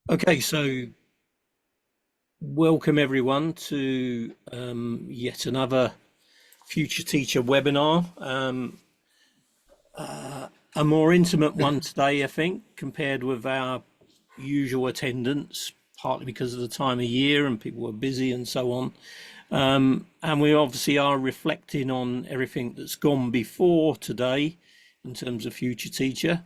Okay, so welcome everyone to yet another Future Teacher webinar. A more intimate one today, I think, compared with our usual attendance, partly because of the time of year and people are busy and so on. And we obviously are reflecting on everything that's gone before today in terms of Future Teacher,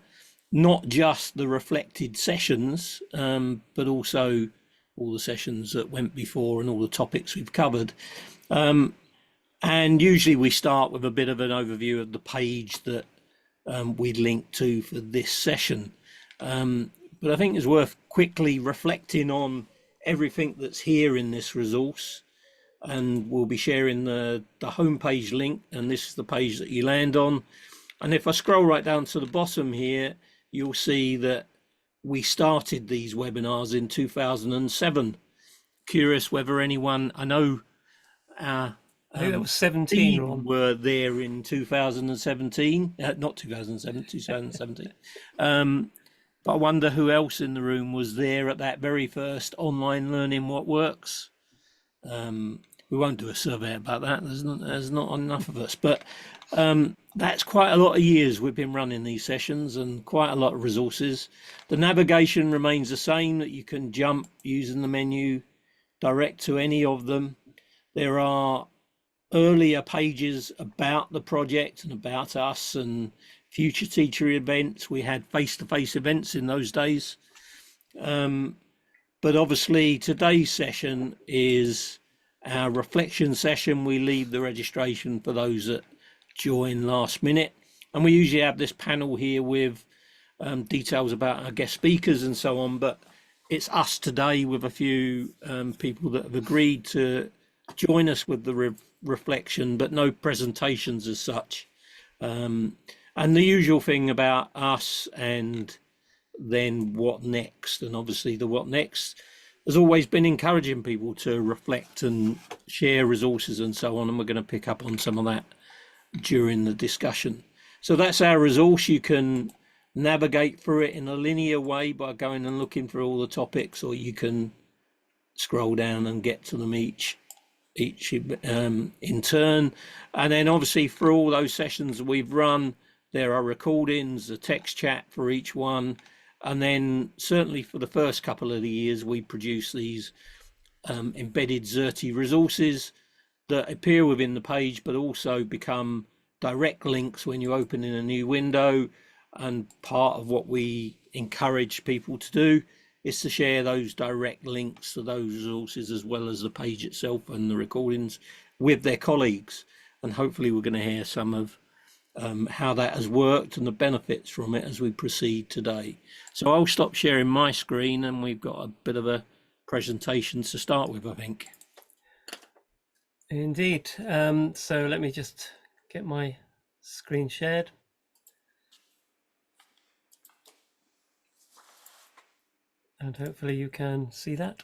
not just the reflected sessions, but also all the sessions that went before and all the topics we've covered. And usually we start with a bit of an overview of the page that we linked to for this session. But I think it's worth quickly reflecting on everything that's here in this resource. And we'll be sharing the homepage link, and this is the page that you land on. And if I scroll right down to the bottom here, you'll see that we started these webinars in 2007. Curious whether anyone, I know our I think that was 17, team Ron. were there in 2017, not 2007, 2017. But I wonder who else in the room was there at that very first online Learning What Works. We won't do a survey about that. There's not enough of us, but that's quite a lot of years we've been running these sessions and quite a lot of resources. The navigation remains the same, that you can jump using the menu direct to any of them. There are earlier pages about the project and about us and future teacher events. We had face-to-face events in those days. But obviously today's session is our reflection session. We leave the registration for those that join last minute. And we usually have this panel here with details about our guest speakers and so on. But it's us today with a few people that have agreed to join us with the reflection, but no presentations as such. And the usual thing about us and then what next, and obviously the what next has always been encouraging people to reflect and share resources and so on, and we're going to pick up on some of that during the discussion. So that's our resource. You can navigate through it in a linear way by going and looking for all the topics, or you can scroll down and get to them each in turn. And then obviously for all those sessions we've run, there are recordings, a text chat for each one. And then certainly for the first couple of the years, we produce these embedded Xerte resources that appear within the page, but also become direct links when you open in a new window. And part of what we encourage people to do is to share those direct links to those resources, as well as the page itself and the recordings, with their colleagues. And hopefully we're going to hear some of how that has worked and the benefits from it as we proceed today. So I'll stop sharing my screen, and we've got a bit of a presentation to start with, I think. Indeed. So let me just get my screen shared. And hopefully you can see that.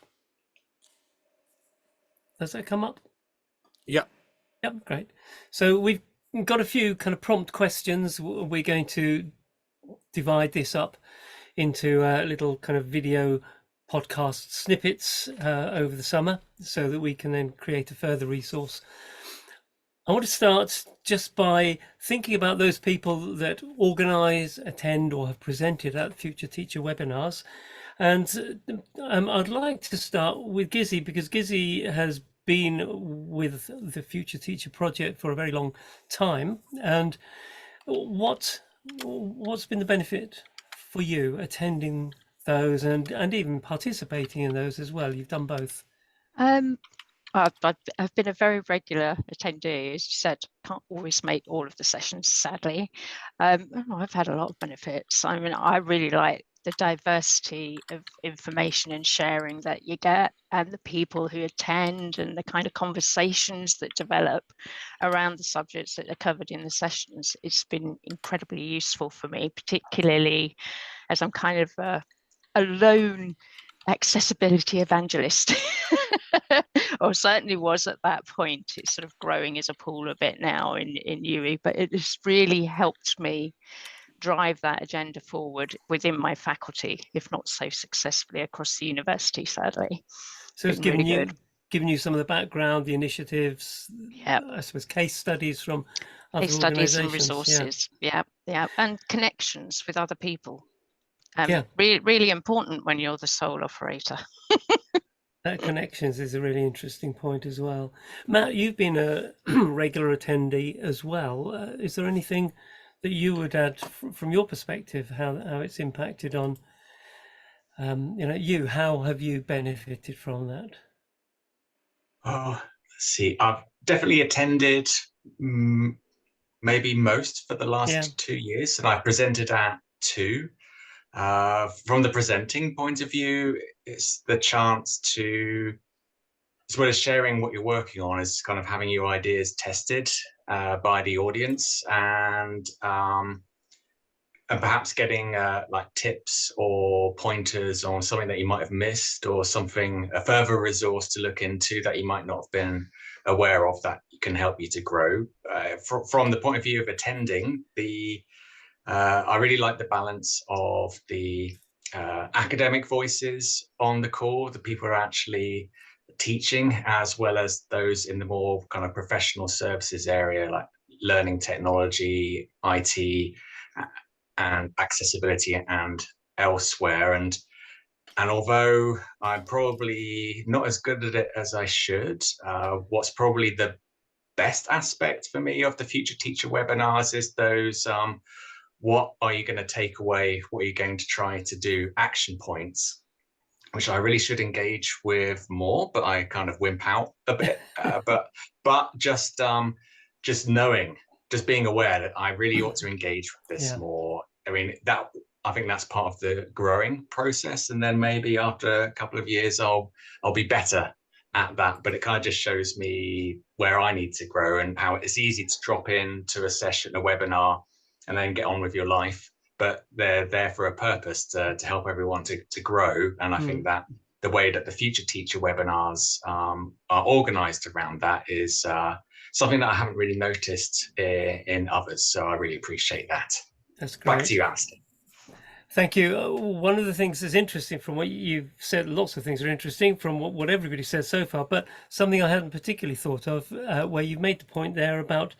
Does that come up? Yeah. Yep, great. So we've got a few kind of prompt questions. We're going to divide this up into little kind of video podcast snippets over the summer so that we can then create a further resource. I want to start just by thinking about those people that organise, attend, or have presented at Future Teacher webinars. And I'd like to start with Gizzy, because Gizzy has been with the Future Teacher project for a very long time. And what's been the benefit for you attending those and even participating in those as well? You've done both. Um, I've been a very regular attendee. As you said, can't always make all of the sessions, sadly. I've had a lot of benefits. I mean, I really like the diversity of information and sharing that you get, and the people who attend, and the kind of conversations that develop around the subjects that are covered in the sessions. It's been incredibly useful for me, particularly as I'm kind of a lone accessibility evangelist. Or certainly was at that point. It's sort of growing as a pool a bit now in UE, but it has really helped me drive that agenda forward within my faculty, if not so successfully across the university, sadly. So it's Been really given you some of the background, the initiatives, Yeah. I suppose case studies from other Case studies and organisations. resources. Yeah, and connections with other people. Yeah. Really important when you're the sole operator. That connections is a really interesting point as well. Matt, you've been a regular attendee as well. Is there anything that you would add from your perspective, how it's impacted on, you? How have you benefited from that? Oh, let's see. I've definitely attended maybe most for the last 2 years, and I presented at 2. From the presenting point of view, it's the chance to, as well as sharing what you're working on, is kind of having your ideas tested by the audience, and perhaps getting like tips or pointers on something that you might have missed, or something, a further resource to look into that you might not have been aware of, that can help you to grow. From the point of view of attending, I really like the balance of the academic voices on the call, the people who are actually teaching, as well as those in the more kind of professional services area, like learning technology, IT, and accessibility and elsewhere. And although I'm probably not as good at it as I should, what's probably the best aspect for me of the Future Teacher webinars is those what are you going to take away, what are you going to try to do, action points, which I really should engage with more, but I kind of wimp out a bit. But just knowing, just being aware that I really ought to engage with this more. I mean, I think that's part of the growing process, and then maybe after a couple of years, I'll be better at that. But it kind of just shows me where I need to grow, and how it's easy to drop into a session, a webinar, and then get on with your life. But they're there for a purpose, to help everyone to grow. And I think that the way that the Future Teacher webinars are organized around that is something that I haven't really noticed in others. So I really appreciate that. That's great. Back to you, Alistair. Thank you. One of the things that's interesting from what you've said, lots of things are interesting from what everybody said so far, but something I hadn't particularly thought of, where you've made the point there about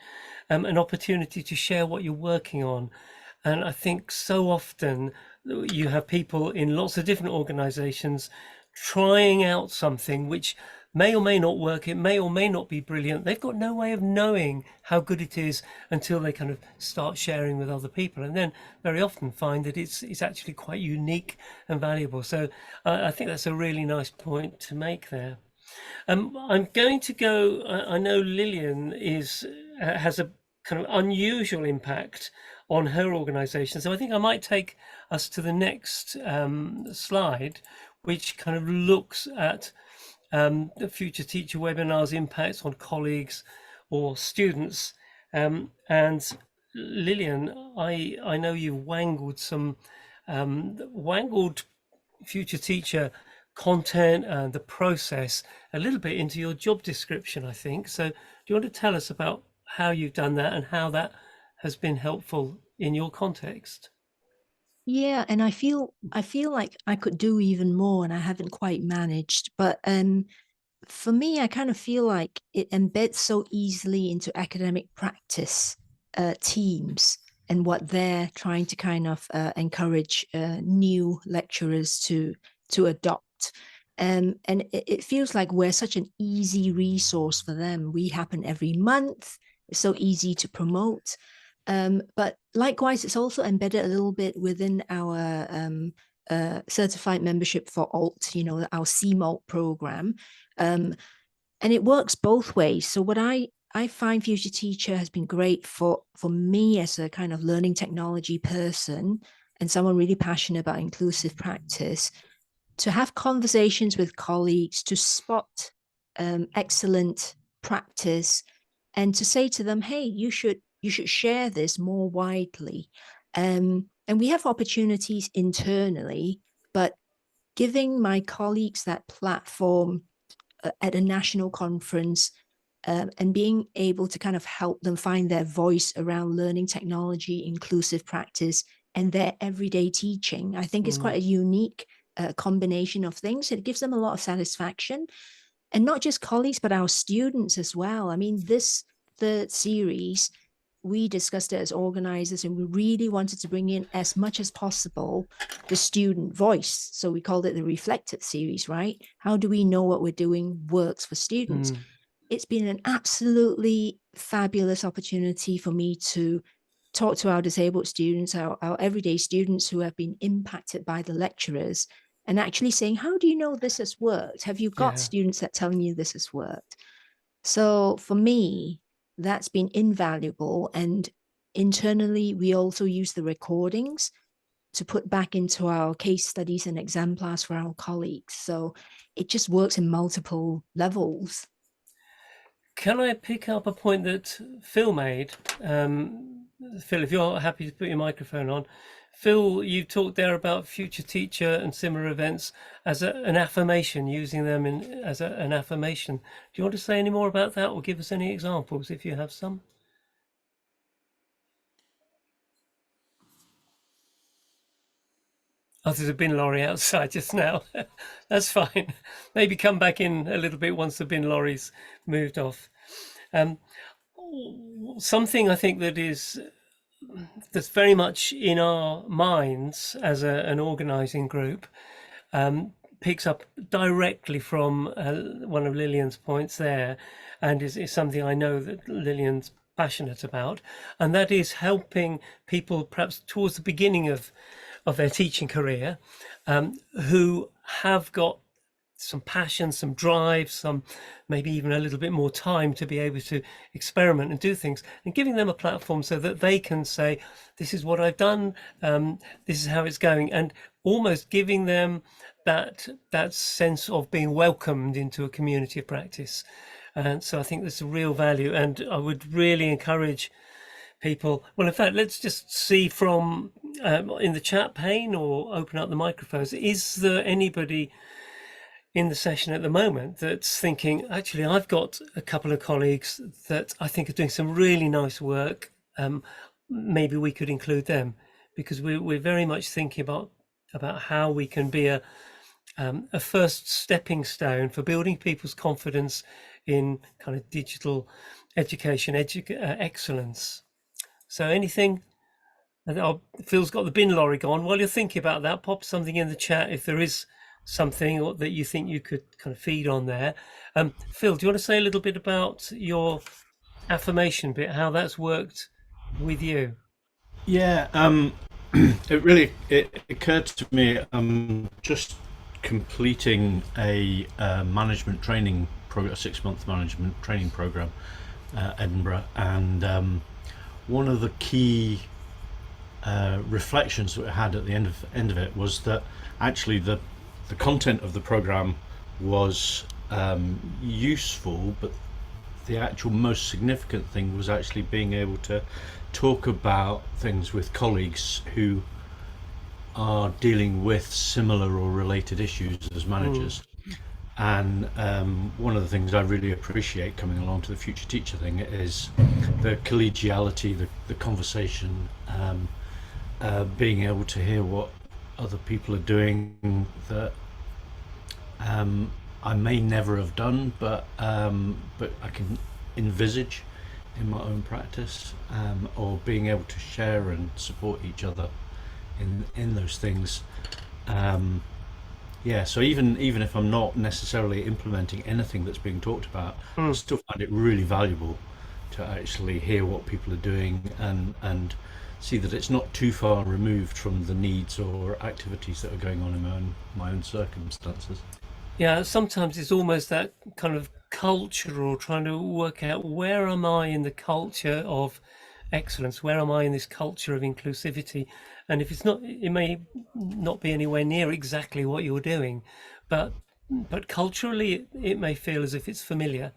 an opportunity to share what you're working on. And I think so often you have people in lots of different organizations trying out something which may or may not work, it may or may not be brilliant. They've got no way of knowing how good it is until they kind of start sharing with other people, and then very often find that it's actually quite unique and valuable. So I think that's a really nice point to make there. I'm going to go, I know Lillian has a kind of unusual impact on her organization, so I think I might take us to the next slide, which kind of looks at the Future Teacher webinars' impacts on colleagues or students. And Lillian, I know you've wangled Future Teacher content and the process a little bit into your job description, I think. So do you want to tell us about how you've done that and how that has been helpful in your context? Yeah, and I feel like I could do even more, and I haven't quite managed. But for me, I kind of feel like it embeds so easily into academic practice teams and what they're trying to kind of encourage new lecturers to adopt. And it feels like we're such an easy resource for them. We happen every month. It's so easy to promote. But likewise, it's also embedded a little bit within our certified membership for ALT, our CMALT program. And it works both ways. So what I find Future Teacher has been great for me as a kind of learning technology person and someone really passionate about inclusive practice, to have conversations with colleagues, to spot excellent practice, and to say to them, hey, you should share this more widely. And we have opportunities internally, but giving my colleagues that platform at a national conference and being able to kind of help them find their voice around learning technology, inclusive practice, and their everyday teaching. I think it's quite a unique combination of things. It gives them a lot of satisfaction, and not just colleagues, but our students as well. I mean, this third series, we discussed it as organizers, and we really wanted to bring in as much as possible the student voice. So we called it the reflective series, right? How do we know what we're doing works for students? It's been an absolutely fabulous opportunity for me to talk to our disabled students, our everyday students who have been impacted by the lecturers, and actually saying, how do you know this has worked? Have you got students that telling you this has worked? So for me, that's been invaluable. And internally, we also use the recordings to put back into our case studies and exemplars for our colleagues. So it just works in multiple levels. Can I pick up a point that Phil made? Phil, if you're happy to put your microphone on. Phil, you talked there about Future Teacher and similar events as an affirmation, using them as an affirmation. Do you want to say any more about that, or give us any examples if you have some? Oh, there's a bin lorry outside just now. That's fine. Maybe come back in a little bit once the bin lorry's moved off. Something I think that's very much in our minds as an organising group, picks up directly from one of Lillian's points there, and is something I know that Lillian's passionate about, and that is helping people perhaps towards the beginning of their teaching career, who have got some passion, some drive, some maybe even a little bit more time to be able to experiment and do things, and giving them a platform so that they can say, this is what I've done, this is how it's going, and almost giving them that sense of being welcomed into a community of practice. And so I think there's a real value, and I would really encourage people. Well, in fact, let's just see from in the chat pane, or open up the microphones. Is there anybody in the session at the moment that's thinking, actually, I've got a couple of colleagues that I think are doing some really nice work. Maybe we could include them, because we're very much thinking about how we can be a first stepping stone for building people's confidence in kind of digital education, excellence. So anything? Phil's got the bin lorry gone. While you're thinking about that, pop something in the chat if there is something that you think you could kind of feed on there. Phil, do you want to say a little bit about your affirmation bit, how that's worked with you? Yeah, it occurred to me, just completing a management training program, a 6-month management training program at Edinburgh, and one of the key reflections that we had at the end of it was that actually the content of the program was useful, but the actual most significant thing was actually being able to talk about things with colleagues who are dealing with similar or related issues as managers. And one of the things I really appreciate coming along to the Future Teacher thing is the collegiality, the conversation, being able to hear what other people are doing that I may never have done, but I can envisage in my own practice, or being able to share and support each other in those things. Yeah, so even if I'm not necessarily implementing anything that's being talked about, I still find it really valuable to actually hear what people are doing and see that it's not too far removed from the needs or activities that are going on in my own circumstances. Yeah, sometimes it's almost that kind of cultural, trying to work out, where am I in the culture of excellence? Where am I in this culture of inclusivity? And if it's not, it may not be anywhere near exactly what you're doing, but culturally it may feel as if it's familiar.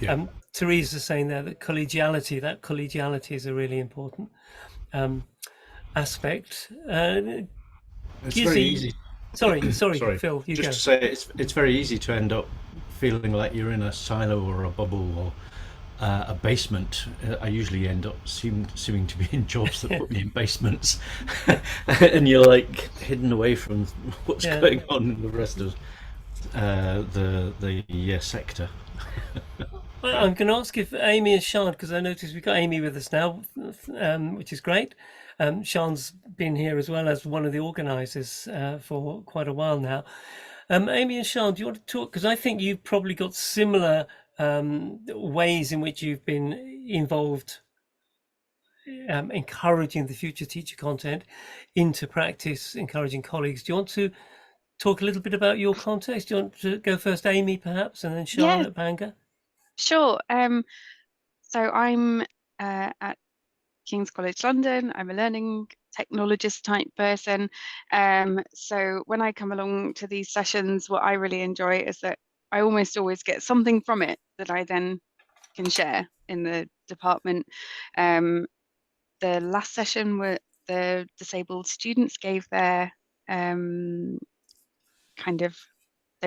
Yeah. Teresa's saying there that collegiality is a really important aspect. It's Gizzy, very easy. Sorry, Phil, you just go. to say it's very easy to end up feeling like you're in a silo or a bubble, or a basement, I usually end up seeming to be in jobs that put me in basements, and you're like hidden away from what's going on in the rest of the sector. I'm going to ask if Amy and Sian, because I noticed we've got Amy with us now, which is great. Sian's been here as well as one of the organisers for quite a while now. Amy and Sian, do you want to talk? Because I think you've probably got similar ways in which you've been involved, encouraging the future teacher content into practice, encouraging colleagues. Do you want to talk a little bit about your context? Do you want to go first, Amy, perhaps, and then Sian Yeah. at Bangor? Sure. So I'm at King's College London. I'm a learning technologist type person. So when I come along to these sessions, what I really enjoy is that I almost always get something from it that I then can share in the department. The last session where the disabled students gave their they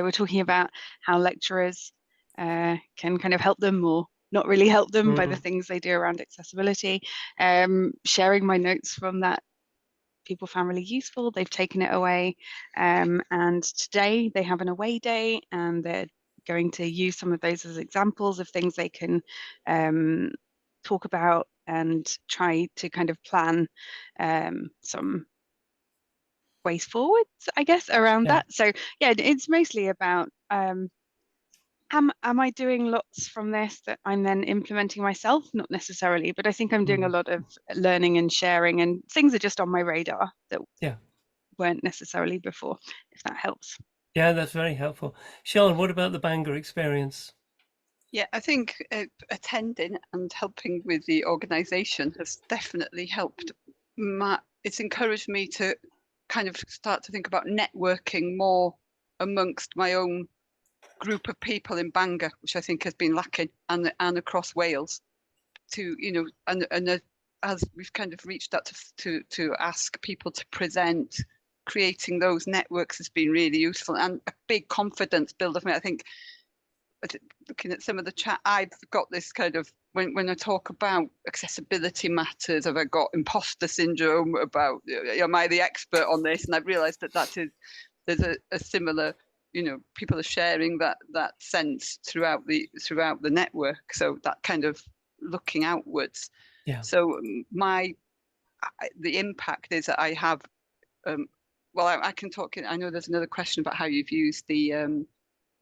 were talking about how lecturers can kind of help them or not really help them by the things they do around accessibility. Sharing my notes from that, people found really useful. They've taken it away, and today they have an away day, and they're going to use some of those as examples of things they can talk about and try to kind of plan some ways forwards, I guess, around that. So yeah, it's mostly about am I doing lots from this that I'm then implementing myself? Not necessarily, but I think I'm doing a lot of learning and sharing, and things are just on my radar that weren't necessarily before, if that helps. Yeah, that's very helpful. Sian, what about the Bangor experience? Yeah, I think attending and helping with the organisation has definitely helped. It's encouraged me to kind of start to think about networking more amongst my own group of people in Bangor, which I think has been lacking, and across Wales. As we've kind of reached out to ask people to present, creating those networks has been really useful and a big confidence builder for me. I think looking at some of the chat, I've got this kind of, when I talk about accessibility matters, have I got imposter syndrome about, am I the expert on this? And I've realised there's a similar, people are sharing that sense throughout the network. So that kind of looking outwards. Yeah. So the impact is that I have, I can talk. I know there's another question about how you've used the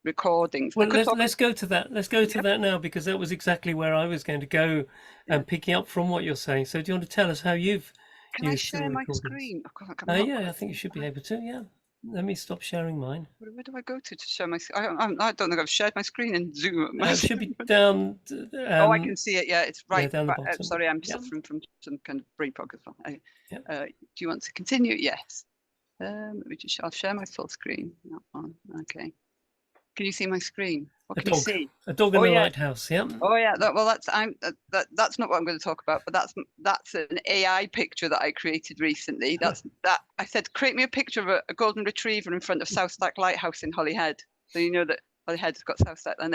recordings. Well, let's go to that. Let's go to that now, because that was exactly where I was going to go, and picking up from what you're saying. So do you want to tell us how you've Can I share my screen? Yeah, I think you should be able to. Yeah. Let me stop sharing mine. Where do I go to share my screen? I don't think I've shared my screen in Zoom. It should be down. I can see it. Yeah, it's right. Down the bottom. Sorry, I'm suffering from some kind of brain fog as well. Do you want to continue? Yes. Let me I'll share my full screen. That one. Okay. Can you see my screen? What can you see? A dog in the lighthouse. Yeah. Oh yeah. That's not what I'm going to talk about. But that's an AI picture that I created recently. I said, create me a picture of a golden retriever in front of South Stack Lighthouse in Holyhead. So you know that Holyhead's got South Stack, and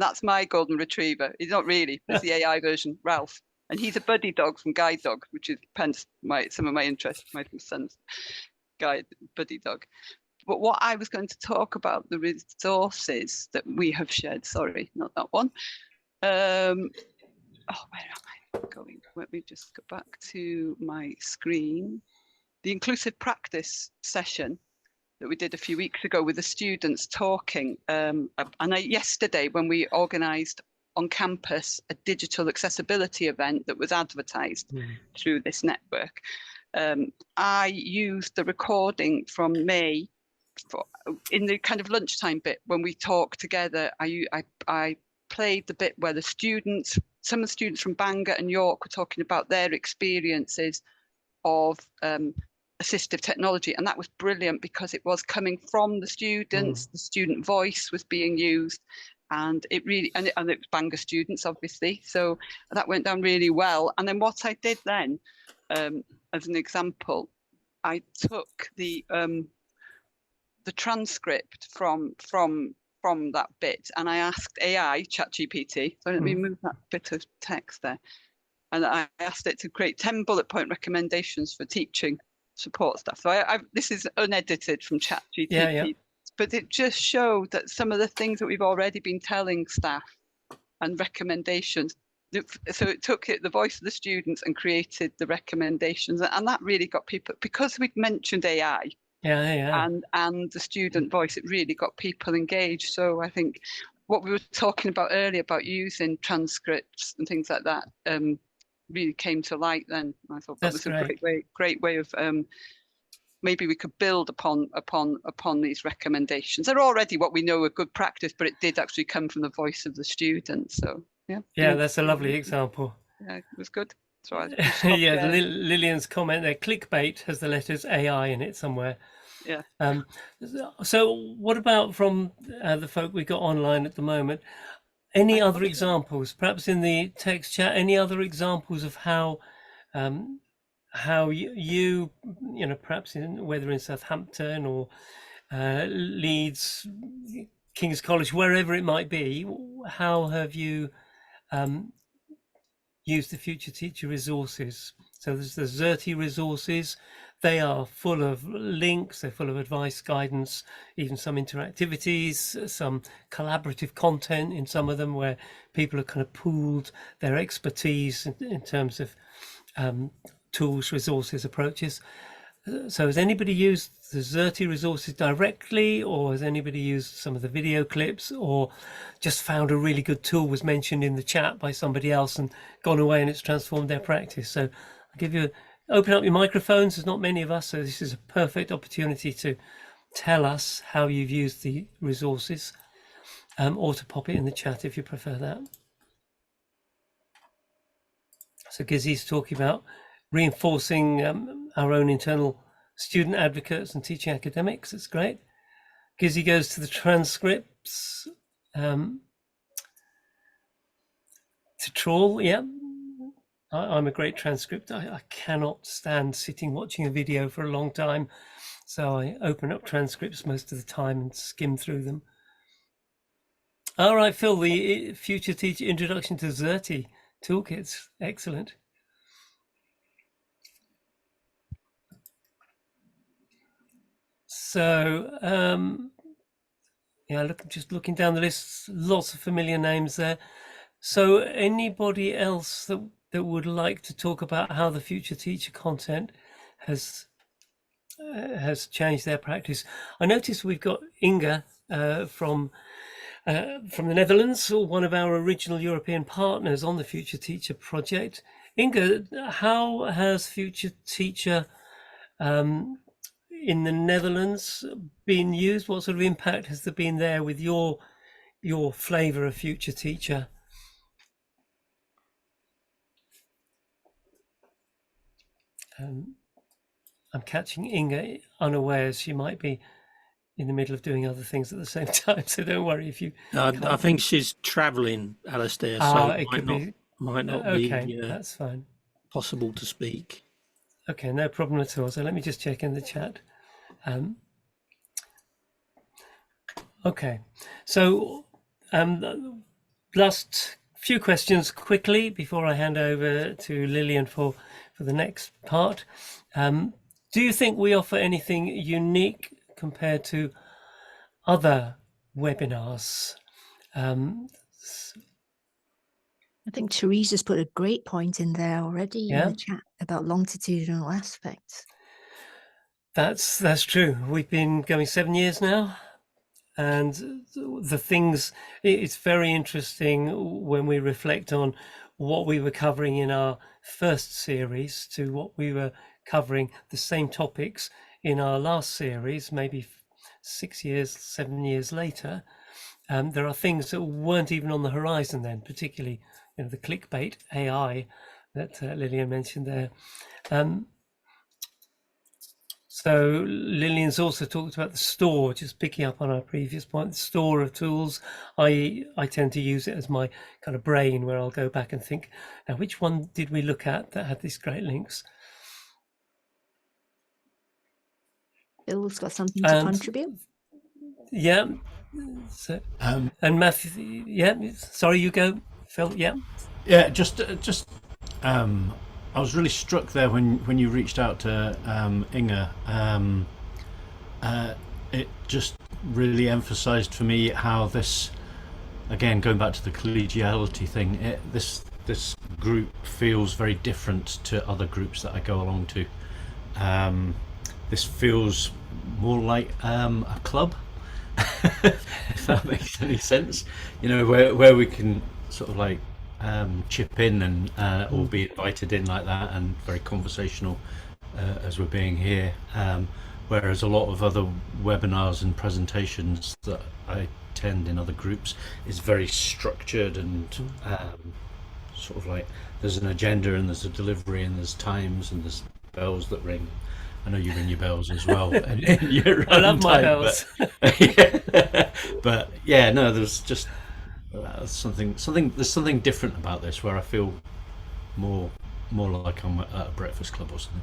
that's my golden retriever. He's not really. It's the AI version, Ralph, and he's a buddy dog from Guide Dog, which is some of my interests. My son's guide buddy dog. But what I was going to talk about, the resources that we have shared. Sorry, not that one. Where am I going? Let me just go back to my screen. The inclusive practice session that we did a few weeks ago with the students talking. Yesterday, when we organised on campus a digital accessibility event that was advertised through this network, I used the recording from May in the kind of lunchtime bit when we talked together. I played the bit where some of the students from Bangor and York were talking about their experiences of assistive technology, and that was brilliant because it was coming from the students. The student voice was being used, and it was Bangor students, obviously, so that went down really well. And then what I did then, as an example, I took the transcript from from that bit, and I asked AI, ChatGPT, so let me move that bit of text there, and I asked it to create 10 bullet point recommendations for teaching support staff. So this is unedited from ChatGPT, Yeah. but it just showed that some of the things that we've already been telling staff and recommendations. So it took the voice of the students and created the recommendations, and that really got people, because we'd mentioned AI and the student voice, it really got people engaged. So I think what we were talking about earlier about using transcripts and things like that really came to light then. I thought that was a great way of maybe we could build upon these recommendations. They're already what we know are good practice, but it did actually come from the voice of the students. So yeah, that's a lovely example. Yeah, it was good. So yeah, Lillian's comment there, clickbait has the letters AI in it somewhere. Yeah. So what about from the folk we got online at the moment? Any other examples, perhaps in the text chat, any other examples of how you know, perhaps whether in Southampton or Leeds, King's College, wherever it might be, how have you used the Future Teacher resources? So there's the Xerte resources. They are full of links, they're full of advice, guidance, even some interactivities, some collaborative content in some of them where people have kind of pooled their expertise in terms of tools, resources, approaches. So has anybody used the Xerte resources directly, or has anybody used some of the video clips, or just found a really good tool was mentioned in the chat by somebody else and gone away and it's transformed their practice? So I'll give you, open up your microphones. There's not many of us, so this is a perfect opportunity to tell us how you've used the resources, or to pop it in the chat if you prefer that. So Gizzy's talking about reinforcing our own internal student advocates and teaching academics. It's great. Gizzy goes to the transcripts, to trawl. Yeah, I'm a great transcript. I cannot stand sitting watching a video for a long time, so I open up transcripts most of the time and skim through them. All right, Phil, the Future Teacher Introduction to Xerte toolkits, excellent. So yeah, just looking down the list, lots of familiar names there. So anybody else that would like to talk about how the Future Teacher content has changed their practice? I noticed we've got Inga from the Netherlands, one of our original European partners on the Future Teacher project. Inga, how has Future Teacher in the Netherlands been used? What sort of impact has there been there with your flavour of Future Teacher? I'm catching Inga unawares. She might be in the middle of doing other things at the same time, so don't worry if you. I think she's travelling, Alistair, so it might not okay, be that's fine. Possible to speak. Okay, no problem at all. So let me just check in the chat. Okay, so last few questions quickly before I hand over to Lillian for the next part. Do you think we offer anything unique compared to other webinars? I think Teresa's put a great point in there already in the chat about longitudinal aspects. That's true. We've been going 7 years now, and the things, it's very interesting when we reflect on what we were covering in our first series to what we were covering the same topics in our last series, maybe 6 years, 7 years later. There are things that weren't even on the horizon then, particularly the clickbait AI that Lillian mentioned there. So Lillian's also talked about the store, just picking up on our previous point, the store of tools. I tend to use it as my kind of brain where I'll go back and think, now which one did we look at that had these great links? Bill's got something to contribute. Yeah, So, and Matthew, yeah, sorry, you go, Phil. Yeah. Yeah, just I was really struck there when you reached out to Inga. It just really emphasised for me how this, again, going back to the collegiality thing, this group feels very different to other groups that I go along to. This feels more like a club, if that makes any sense. You know, where we can sort of like chip in and or be invited in like that, and very conversational as we're being here. Whereas a lot of other webinars and presentations that I attend in other groups is very structured and sort of like there's an agenda and there's a delivery and there's times and there's bells that ring. I know you ring your bells as well. I love my bells. But yeah, no, there's just there's something different about this where I feel more like I'm at a breakfast club or something.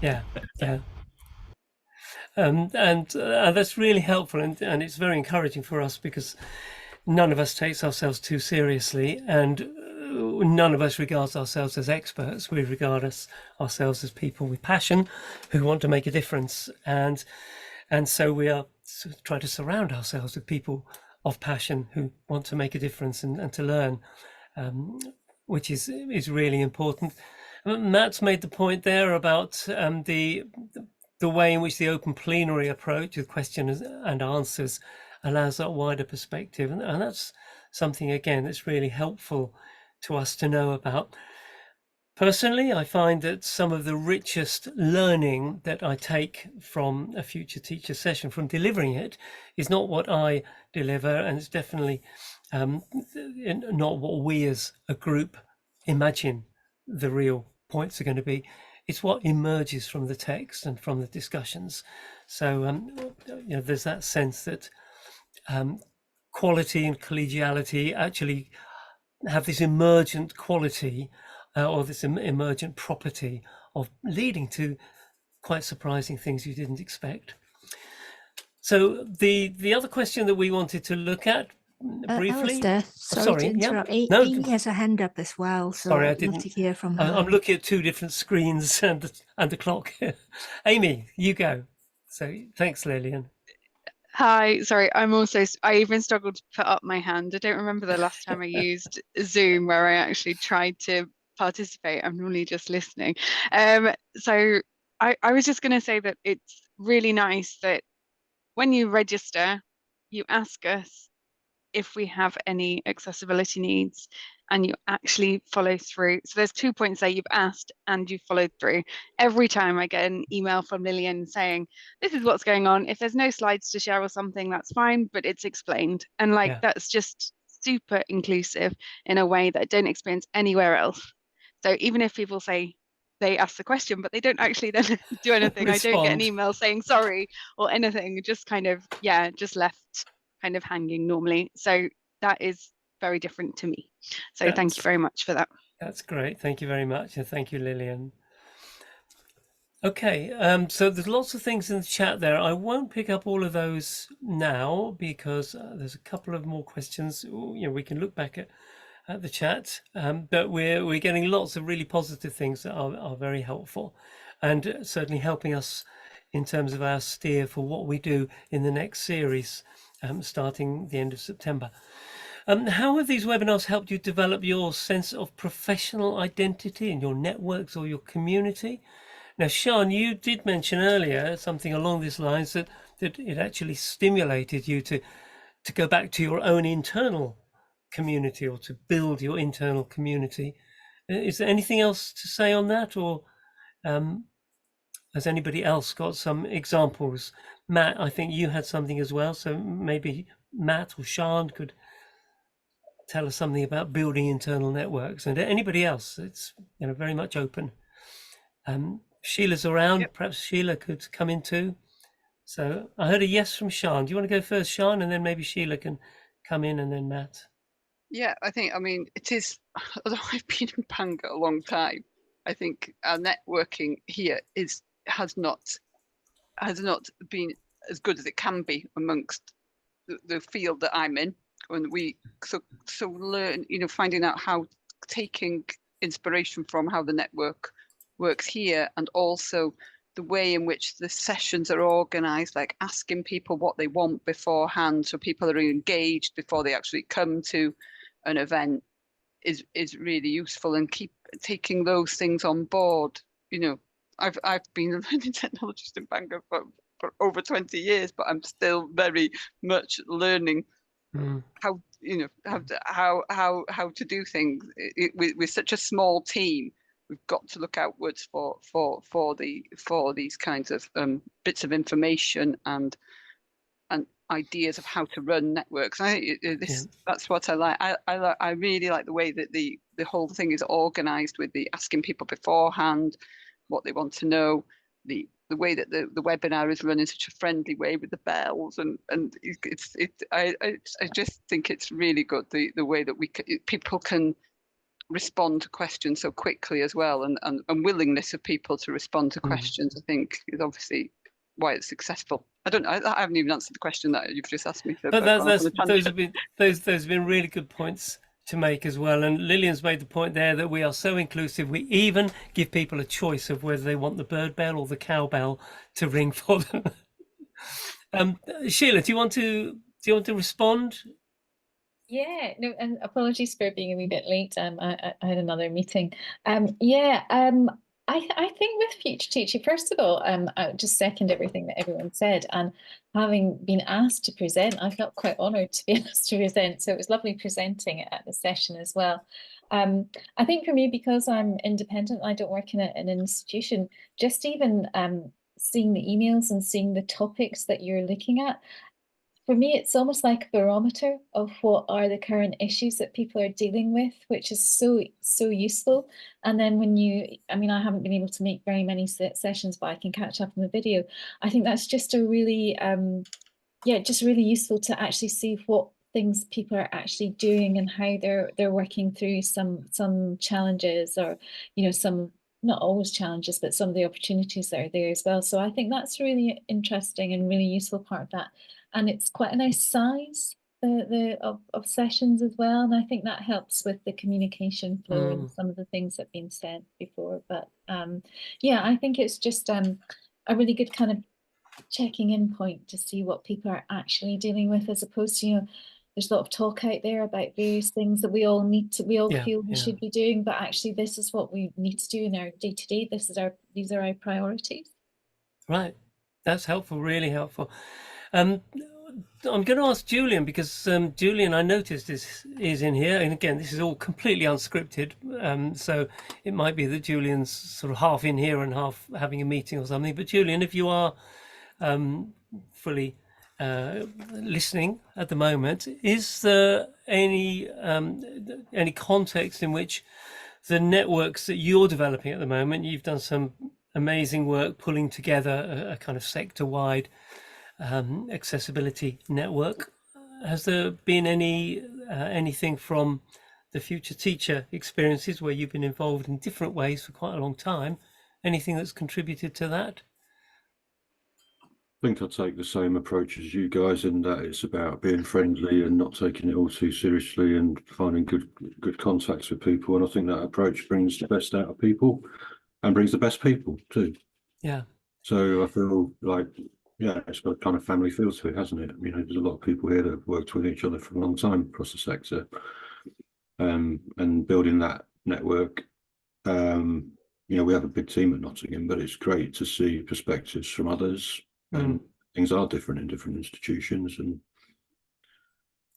Yeah. And that's really helpful, and it's very encouraging for us, because none of us takes ourselves too seriously, and none of us regards ourselves as experts. We regard ourselves as people with passion who want to make a difference, and so we are trying to surround ourselves with people of passion who want to make a difference and to learn, which is really important. Matt's made the point there about the way in which the open plenary approach with questions and answers allows that wider perspective, and that's something, again, that's really helpful to us to know about. Personally, I find that some of the richest learning that I take from a Future Teacher session, from delivering it, is not what I deliver, and it's definitely not what we as a group imagine the real points are going to be. It's what emerges from the text and from the discussions. So there's that sense that quality and collegiality actually have this emergent quality or this emergent property of leading to quite surprising things you didn't expect. So the other question that we wanted to look at briefly. Alistair, sorry to interrupt. Amy has a hand up as well, so sorry, I'd love to hear from her. I'm looking at two different screens and the clock. Amy, you go. So thanks, Lillian. Hi, sorry, I even struggled to put up my hand. I don't remember the last time I used Zoom where I actually tried to participate. I'm normally just listening. So I was just going to say that it's really nice that when you register, you ask us if we have any accessibility needs, and you actually follow through. So there's 2 points there: you've asked and you followed through. Every time I get an email from Lillian saying, this is what's going on. If there's no slides to share or something, that's fine, but it's explained. And that's just super inclusive in a way that I don't experience anywhere else. So even if people say they ask the question, but they don't actually then do anything, I don't get an email saying sorry or anything, just kind of, just left kind of hanging normally. So that is very different to me. So thank you very much for that. That's great. Thank you very much. And thank you, Lillian. Okay, so there's lots of things in the chat there. I won't pick up all of those now because there's a couple of more questions. We can look back at the chat, but we're getting lots of really positive things that are very helpful, and certainly helping us in terms of our steer for what we do in the next series, starting the end of September. How have these webinars helped you develop your sense of professional identity in your networks or your community? Now, Sean, you did mention earlier something along these lines, that it actually stimulated you to go back to your own internal community, or to build your internal community. Is there anything else to say on that, or has anybody else got some examples? Matt, I think you had something as well, so maybe Matt or Sean could tell us something about building internal networks. And anybody else, it's very much open. Sheila's around. Yep. Perhaps Sheila could come in too. So I heard a yes from Sean. Do you want to go first, Sean, and then maybe Sheila can come in, and then Matt? Yeah, it is, although I've been in Bangor a long time, I think our networking here has not been as good as it can be amongst the field that I'm in, and we so learn, finding out how, taking inspiration from how the network works here, and also the way in which the sessions are organized, like asking people what they want beforehand, so people are engaged before they actually come to an event, is really useful, and keep taking those things on board. I've been a learning technologist in Bangor for over 20 years, but I'm still very much learning how to do things. With such a small team, we've got to look outwards for these kinds of bits of information and ideas of how to run networks. That's what I like. I really like the way that the whole thing is organized, with the asking people beforehand what they want to know, the way that the webinar is run in such a friendly way with the bells, and I just think it's really good, the way that people can respond to questions so quickly as well, and willingness of people to respond to questions, I think, is obviously why it's successful. I haven't even answered the question that you've just asked me. But those have been really good points to make as well. And Lillian's made the point there that we are so inclusive. We even give people a choice of whether they want the bird bell or the cowbell to ring for them. Sheila, do you want to respond? Yeah, no, and apologies for being a wee bit late. I had another meeting. I think with Future Teaching, first of all, I would just second everything that everyone said. And having been asked to present, I felt quite honoured to be asked to present. So it was lovely presenting at the session as well. I think for me, because I'm independent, I don't work in an institution, just even seeing the emails and seeing the topics that you're looking at, for me, it's almost like a barometer of what are the current issues that people are dealing with, which is so useful. And then I haven't been able to make very many sessions, but I can catch up on the video. I think that's just a really, just really useful to actually see what things people are actually doing and how they're working through some challenges, or some, not always challenges, but some of the opportunities that are there as well. So I think that's really interesting and really useful part of that. And it's quite a nice size of sessions as well. And I think that helps with the communication flow and some of the things that have been said before. But I think it's just a really good kind of checking in point to see what people are actually dealing with, as opposed to, there's a lot of talk out there about various things that we all feel we should be doing, but actually this is what we need to do in our day-to-day. These are our priorities. Right, that's helpful, really helpful. I'm going to ask Julian, because Julian, I noticed, is in here, and again, this is all completely unscripted, so it might be that Julian's sort of half in here and half having a meeting or something. But Julian, if you are fully listening at the moment, is there any context in which the networks that you're developing at the moment, you've done some amazing work pulling together a kind of sector-wide accessibility network. Has there been anything from the Future Teacher experiences where you've been involved in different ways for quite a long time? Anything that's contributed to that? I think I take the same approach as you guys, in that it's about being friendly and not taking it all too seriously, and finding good contacts with people. And I think that approach brings the best out of people and brings the best people too. Yeah. So I feel like, it's got a kind of family feel to it, hasn't it? There's a lot of people here that have worked with each other for a long time across the sector, and building that network. We have a big team at Nottingham, but it's great to see perspectives from others. And things are different in different institutions, and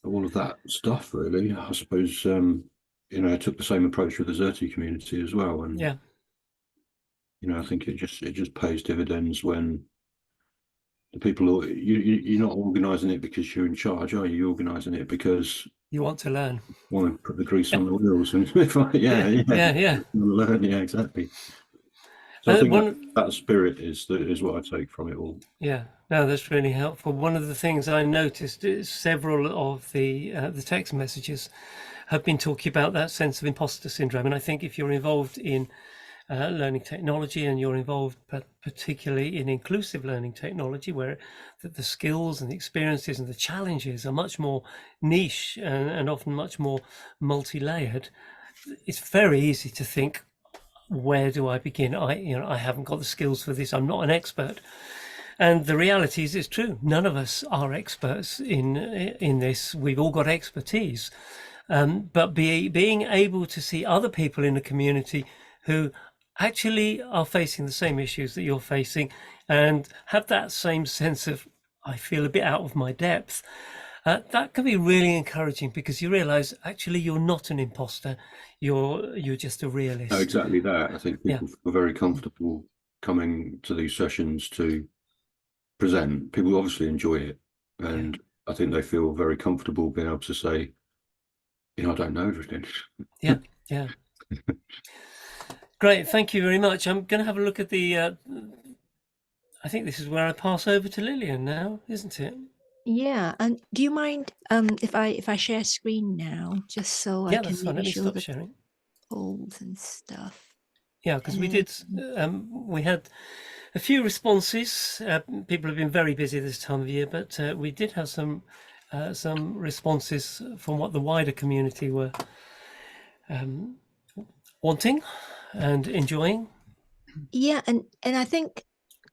all of that stuff, really. I suppose, I took the same approach with the Xerte community as well. And, I think it just pays dividends when the people, you're not organising it because you're in charge, are you? You're organising it because you want to learn. Want to put the grease on the wheels. And learn, exactly. So I think that spirit is what I take from it all. Yeah, no, that's really helpful. One of the things I noticed is several of the text messages have been talking about that sense of imposter syndrome. And I think if you're involved in learning technology, and you're involved particularly in inclusive learning technology, where the skills and the experiences and the challenges are much more niche and often much more multi-layered, it's very easy to think, where do I begin? I haven't got the skills for this. I'm not an expert. And the reality is, it's true. None of us are experts in this. We've all got expertise. But being able to see other people in the community who actually are facing the same issues that you're facing and have that same sense of, I feel a bit out of my depth, that can be really encouraging, because you realize actually you're not an imposter, you're just a realist. No, exactly that. I think people feel very comfortable coming to these sessions to present. People obviously enjoy it, and I think they feel very comfortable being able to say, I don't know everything. Yeah. Great, thank you very much. I'm going to have a look at the I think this is where I pass over to Lillian now, isn't it? Yeah, and do you mind if I share screen now, just so I can that's fine. Let me show stop the sharing. polls and stuff? Yeah, because we had a few responses. People have been very busy this time of year, but we did have some responses from what the wider community were wanting and enjoying. Yeah, and I think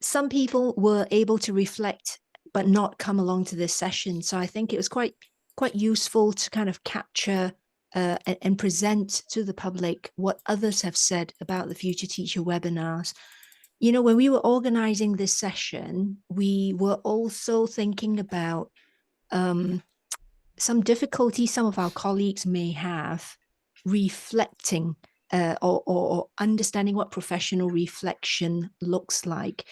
some people were able to reflect but not come along to this session. So I think it was quite useful to kind of capture and present to the public what others have said about the Future Teacher webinars. When we were organizing this session, we were also thinking about some difficulty some of our colleagues may have reflecting or understanding what professional reflection looks like.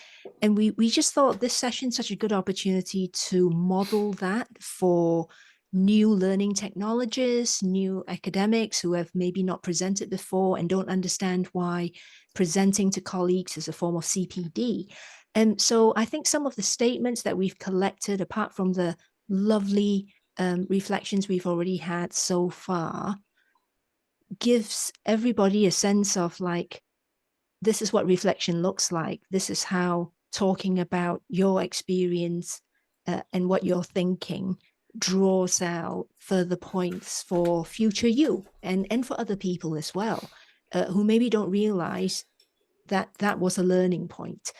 And we just thought this session is such a good opportunity to model that for new learning technologists, new academics who have maybe not presented before and don't understand why presenting to colleagues is a form of CPD. And so I think some of the statements that we've collected, apart from the lovely reflections we've already had so far, gives everybody a sense of this is what reflection looks like. This is how talking about your experience and what you're thinking draws out further points for future you and for other people as well, who maybe don't realize that was a learning point.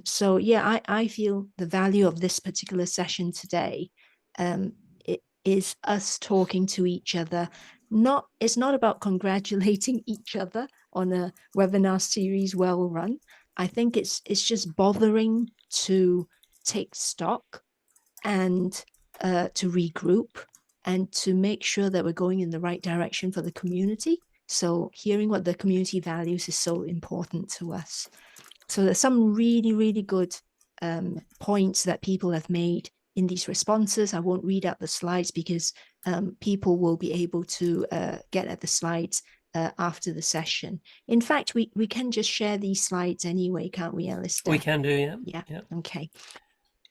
So yeah, I feel the value of this particular session today it is us talking to each other. It's not about congratulating each other on a webinar series well run. I think it's just bothering to take stock and to regroup and to make sure that we're going in the right direction for the community. So hearing what the community values is so important to us. So there's some really, really good points that people have made in these responses. I won't read out the slides because people will be able to get at the slides after the session. In fact, we can just share these slides anyway, can't we, Alistair? We can do, yeah. Okay.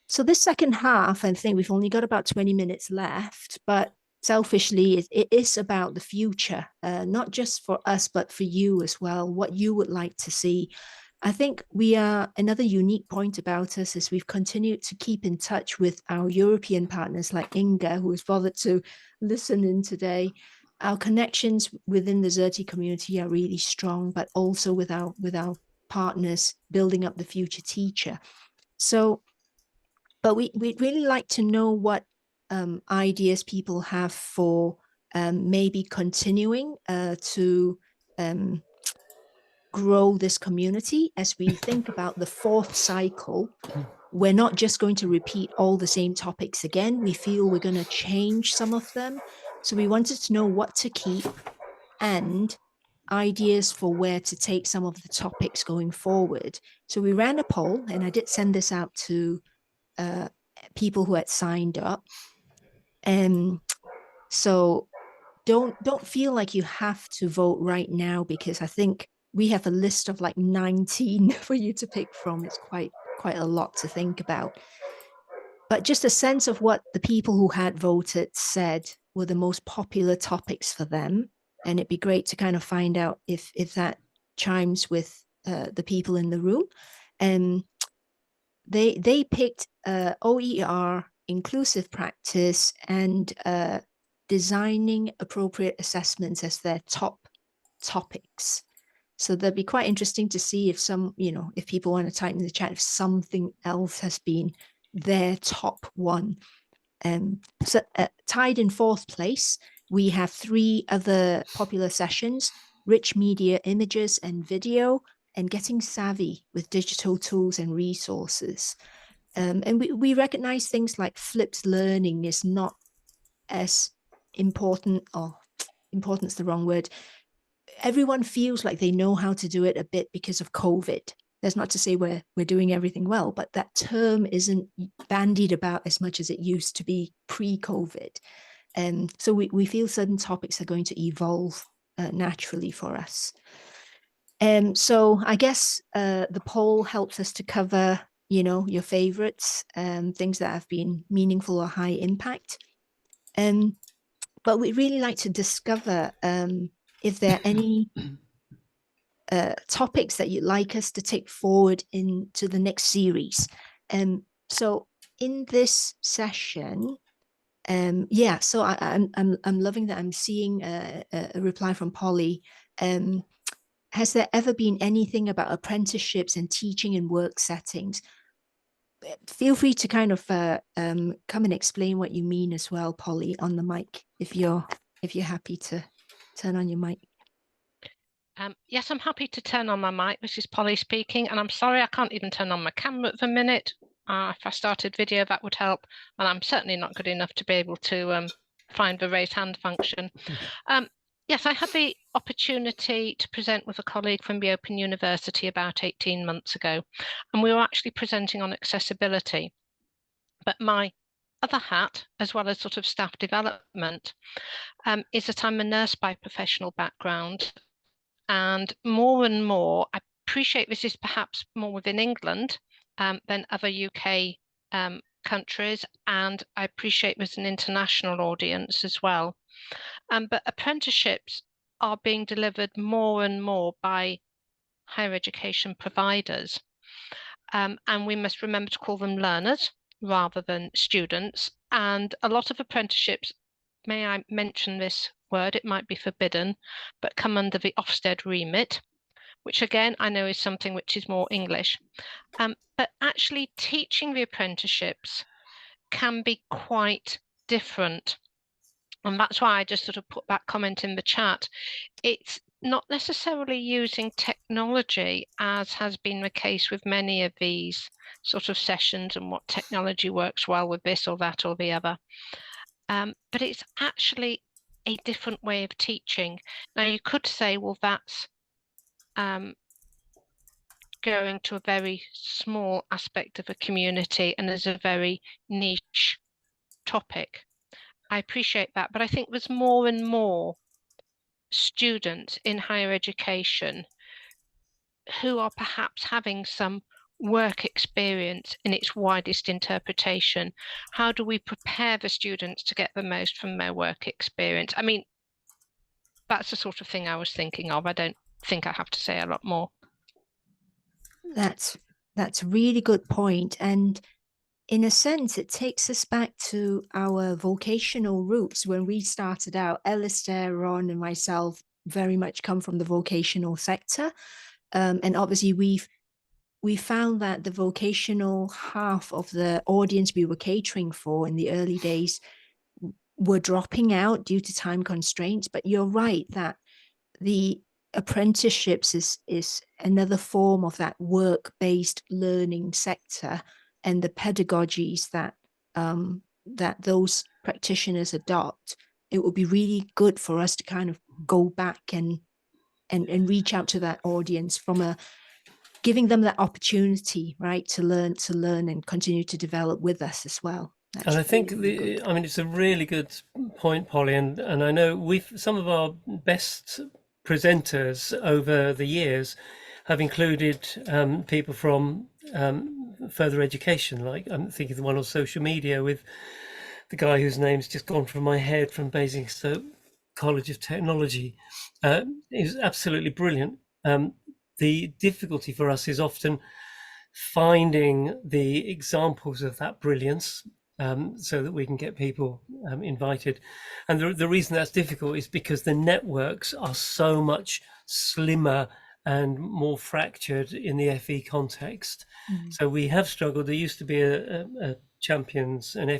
So this second half, I think we've only got about 20 minutes left, but selfishly, it is about the future, not just for us, but for you as well, what you would like to see. I think another unique point about us is we've continued to keep in touch with our European partners like Inga, who has bothered to listen in today. Our connections within the Xerte community are really strong, but also with our partners building up the Future Teacher. So, but we'd really like to know what ideas people have for maybe continuing to grow this community as we think about the fourth cycle. We're not just going to repeat all the same topics again. We feel we're going to change some of them. So we wanted to know what to keep and ideas for where to take some of the topics going forward. So we ran a poll, and I did send this out to people who had signed up. So don't feel like you have to vote right now, because I think we have a list of like 19 for you to pick from. It's quite a lot to think about. But just a sense of what the people who had voted said were the most popular topics for them. And it'd be great to kind of find out if that chimes with the people in the room. They picked OER, inclusive practice, and designing appropriate assessments as their top topics. So that'd be quite interesting to see if if people want to type in the chat, if something else has been their top one. So tied in 4th place, we have 3 other popular sessions: rich media, images and video, and getting savvy with digital tools and resources. And we recognize things like flipped learning is not as important, or important's the wrong word. Everyone feels like they know how to do it a bit because of COVID. That's not to say we're doing everything well, but that term isn't bandied about as much as it used to be pre-COVID. So we feel certain topics are going to evolve naturally for us. So I guess the poll helps us to cover, your favorites, things that have been meaningful or high impact. But we'd really like to discover if there are any topics that you'd like us to take forward into the next series. So in this session, so I'm loving that I'm seeing a reply from Polly. Has there ever been anything about apprenticeships and teaching in work settings? Feel free to kind of come and explain what you mean as well, Polly, on the mic, if you're happy to turn on your mic. Yes, I'm happy to turn on my mic. This is Polly speaking, and I'm sorry I can't even turn on my camera at the minute. If I started video, that would help, and I'm certainly not good enough to be able to find the raise hand function. Yes, I had the opportunity to present with a colleague from the Open University about 18 months ago, and we were actually presenting on accessibility. But my other hat, as well as sort of staff development, is that I'm a nurse by professional background. And more, I appreciate this is perhaps more within England than other UK countries, and I appreciate there's an international audience as well. But apprenticeships are being delivered more and more by higher education providers. And we must remember to call them learners rather than students. And a lot of apprenticeships, may I mention this word, it might be forbidden, but come under the Ofsted remit, which again, I know is something which is more English. But actually teaching the apprenticeships can be quite different. And that's why I just sort of put that comment in the chat. It's not necessarily using technology, as has been the case with many of these sort of sessions, and what technology works well with this or that or the other. But it's actually a different way of teaching. Now, you could say, well, that's going to a very small aspect of a community and is a very niche topic. I appreciate that, but I think there's more and more students in higher education who are perhaps having some work experience in its widest interpretation. How do we prepare the students to get the most from their work experience? I mean, that's the sort of thing I was thinking of. I don't think I have to say a lot more. That's a really good point. And in a sense, it takes us back to our vocational roots. When we started out, Alistair, Ron, and myself very much come from the vocational sector. And obviously, we found that the vocational half of the audience we were catering for in the early days were dropping out due to time constraints. But you're right that the apprenticeships is another form of that work-based learning sector, and the pedagogies that that those practitioners adopt. It would be really good for us to kind of go back and reach out to that audience from giving them that opportunity, right, to learn and continue to develop with us as well. That's and I think really I mean, it's a really good point, Polly, and I know some of our best presenters over the years have included people from further education. Like I'm thinking of the one on social media with the guy whose name's just gone from my head, from Basingstoke College of Technology. Is absolutely brilliant. The difficulty for us is often finding the examples of that brilliance, so that we can get people invited. And the reason that's difficult is because the networks are so much slimmer and more fractured in the FE context. So we have struggled. There used to be an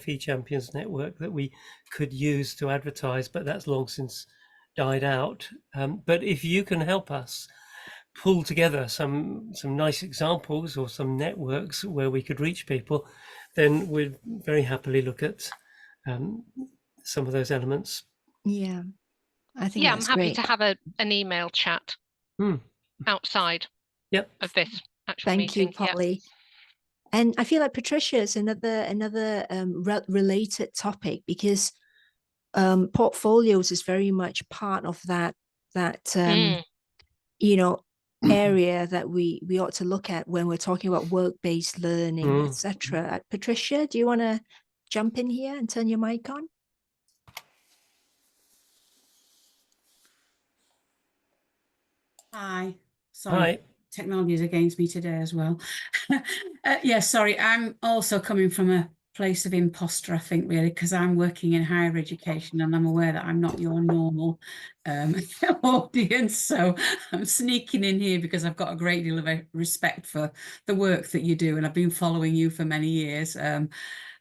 FE champions network that we could use to advertise, but that's long since died out. But if you can help us pull together some nice examples or some networks where we could reach people, then we'd very happily look at some of those elements. Yeah, I think Yeah, I'm that's happy great. to have an email chat outside of this actual Thank you, meeting. Yeah. Polly. And I feel like Patricia is another related topic, because portfolios is very much part of that you know, area that we ought to look at when we're talking about work-based learning, etc. Patricia, do you want to jump in here and turn your mic on? Hi. Sorry. Hi. Technology is against me today as well. Yeah, sorry. I'm also coming from a place of imposter, I think, really, because I'm working in higher education and I'm aware that I'm not your normal audience. So I'm sneaking in here because I've got a great deal of respect for the work that you do. And I've been following you for many years.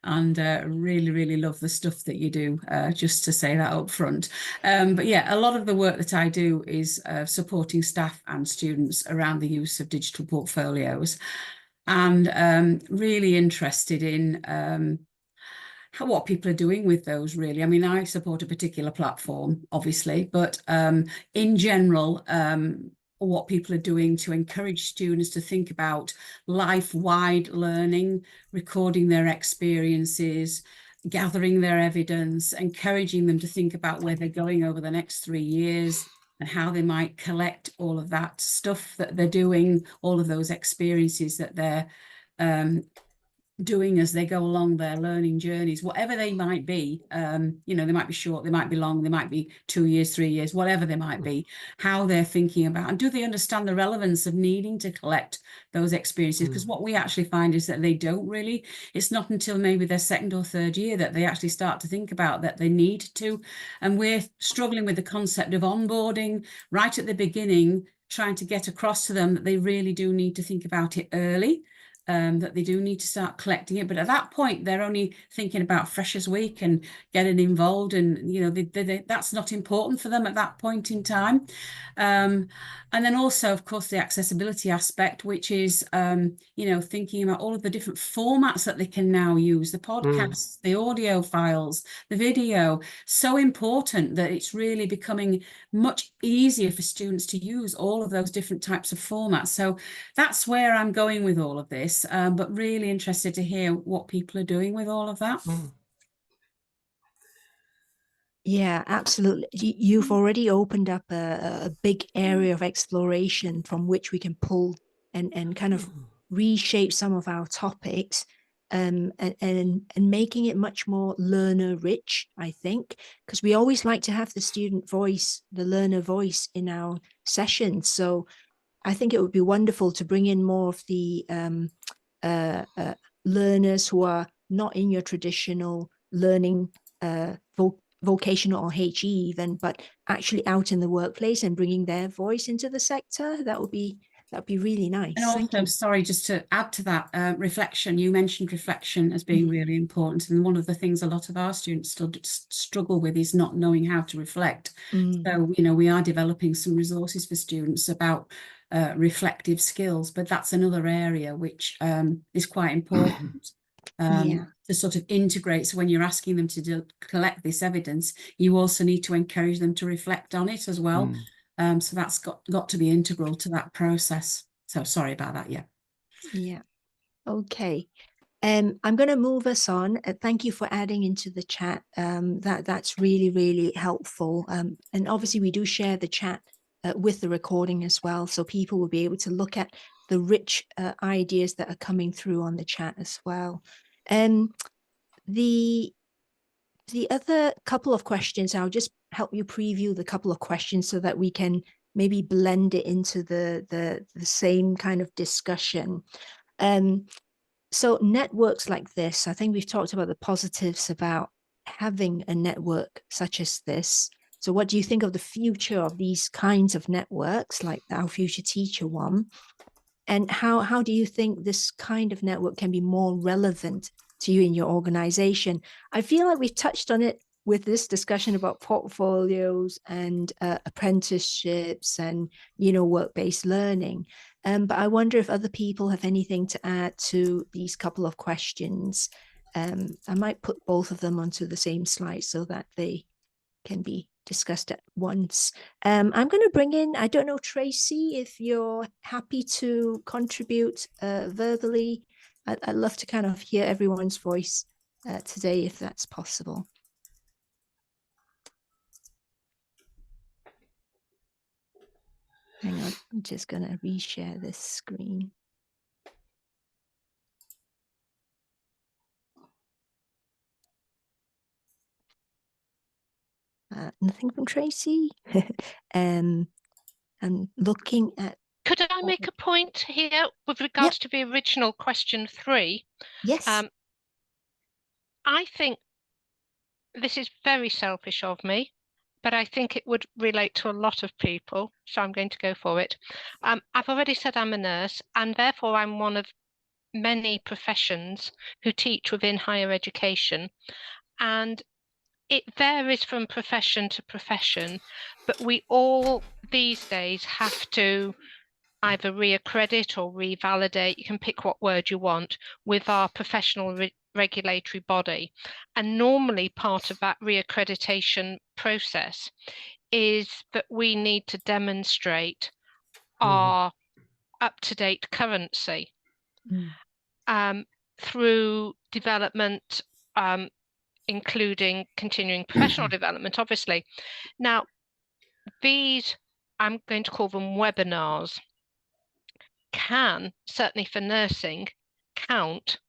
And really, really love the stuff that you do, just to say that up front. But yeah, a lot of the work that I do is supporting staff and students around the use of digital portfolios, and really interested in what people are doing with those, really. I mean, I support a particular platform, obviously, but in general, what people are doing to encourage students to think about life-wide learning, recording their experiences, gathering their evidence, encouraging them to think about where they're going over the next 3 years and how they might collect all of that stuff that they're doing, all of those experiences that they're doing as they go along their learning journeys, whatever they might be. You know, they might be short, they might be long, they might be 2 years, 3 years, whatever they might be, how they're thinking about, and do they understand the relevance of needing to collect those experiences? Because what we actually find is that they don't really. It's not until maybe their second or third year that they actually start to think about that they need to. And we're struggling with the concept of onboarding right at the beginning, trying to get across to them that they really do need to think about it early. That they do need to start collecting it, but at that point they're only thinking about Freshers Week and getting involved, and you know that's not important for them at that point in time. And then also, of course, the accessibility aspect, which is you know, thinking about all of the different formats that they can now use, the podcasts, the audio files, the video. So important that it's really becoming much easier for students to use all of those different types of formats. So that's where I'm going with all of this, but really interested to hear what people are doing with all of that. Yeah, absolutely. You've already opened up a big area of exploration from which we can pull and kind of reshape some of our topics, and making it much more learner rich, I think, because we always like to have the student voice, the learner voice in our sessions. So I think it would be wonderful to bring in more of the learners who are not in your traditional learning vocational or HE even, but actually out in the workplace and bringing their voice into the sector. That'd be really nice. And also, sorry, just to add to that, reflection. You mentioned reflection as being really important, and one of the things a lot of our students still struggle with is not knowing how to reflect. So, you know, we are developing some resources for students about reflective skills, but that's another area which is quite important. To sort of integrate. So when you're asking them to collect this evidence, you also need to encourage them to reflect on it as well. So that's got to be integral to that process. So sorry about that. Yeah. Okay. I'm going to move us on. Thank you for adding into the chat. That's really, really helpful. And obviously we do share the chat with the recording as well, so people will be able to look at the rich ideas that are coming through on the chat as well. The other couple of questions, I'll just help you preview the couple of questions so that we can maybe blend it into the same kind of discussion. So networks like this, I think we've talked about the positives about having a network such as this. So what do you think of the future of these kinds of networks, like Our Future Teacher one? And how do you think this kind of network can be more relevant to you in your organization? I feel like we've touched on it with this discussion about portfolios and apprenticeships and, work-based learning. But I wonder if other people have anything to add to these couple of questions. I might put both of them onto the same slide so that they can be discussed at once. I'm going to bring in, I don't know, Tracy, if you're happy to contribute verbally. I'd love to kind of hear everyone's voice today, if that's possible. Hang on, I'm just going to reshare this screen. Nothing from Tracy. I'm looking at. Could I make a point here with regards to the original question 3? Yes. I think this is very selfish of me, but I think it would relate to a lot of people, so I'm going to go for it. I've already said I'm a nurse, and therefore I'm one of many professions who teach within higher education, and it varies from profession to profession, but we all these days have to either reaccredit or revalidate, you can pick what word you want, with our professional regulatory body. And normally part of that reaccreditation process is that we need to demonstrate our up-to-date currency through development, including continuing professional development, obviously. Now, these, I'm going to call them webinars, can, certainly for nursing, count,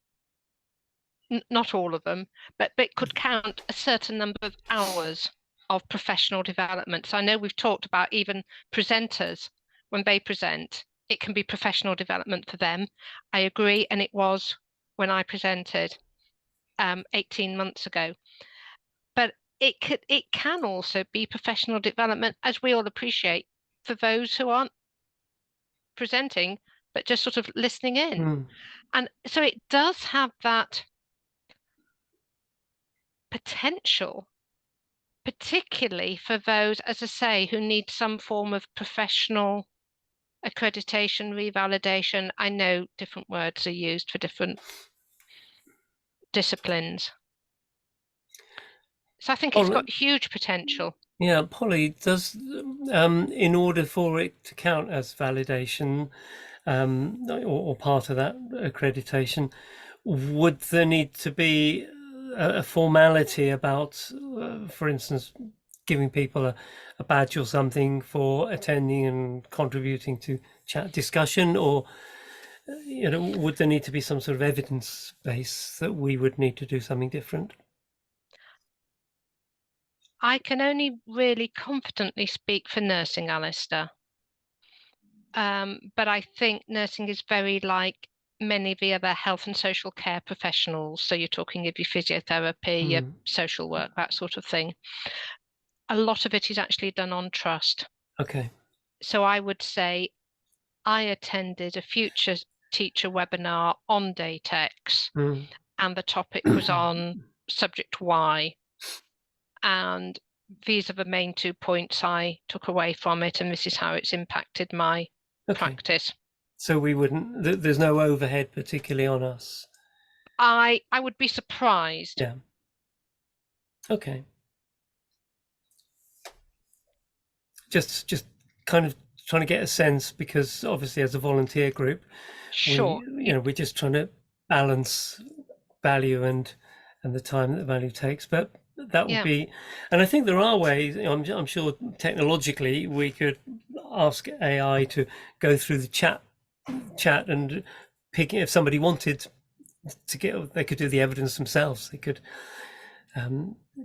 not all of them, but could count a certain number of hours of professional development. So I know we've talked about even presenters, when they present, it can be professional development for them. I agree, and it was when I presented 18 months ago. But it can also be professional development, as we all appreciate, for those who aren't presenting, but just sort of listening in. And so it does have that potential, particularly for those, as I say, who need some form of professional accreditation, revalidation. I know different words are used for different disciplines. So I think it's got huge potential. Yeah, Polly, does in order for it to count as validation or part of that accreditation, would there need to be a formality about, for instance, giving people a badge or something for attending and contributing to chat discussion, or would there need to be some sort of evidence base that we would need to do something different? I can only really confidently speak for nursing, Alistair. But I think nursing is very like many of the other health and social care professionals. So you're talking of your physiotherapy, your social work, that sort of thing. A lot of it is actually done on trust. Okay. So I would say I attended a future teacher webinar on Datex, and the topic was on subject Y. And these are the main 2 points I took away from it, and this is how it's impacted my practice. So we wouldn't, there's no overhead particularly on us? I would be surprised. Yeah. Okay. Just kind of trying to get a sense, because obviously as a volunteer group, sure, we're just trying to balance value and the time that the value takes, but that would be, and I think there are ways, I'm sure technologically we could ask AI to go through the chat and pick, if somebody wanted to get, they could do the evidence themselves. They could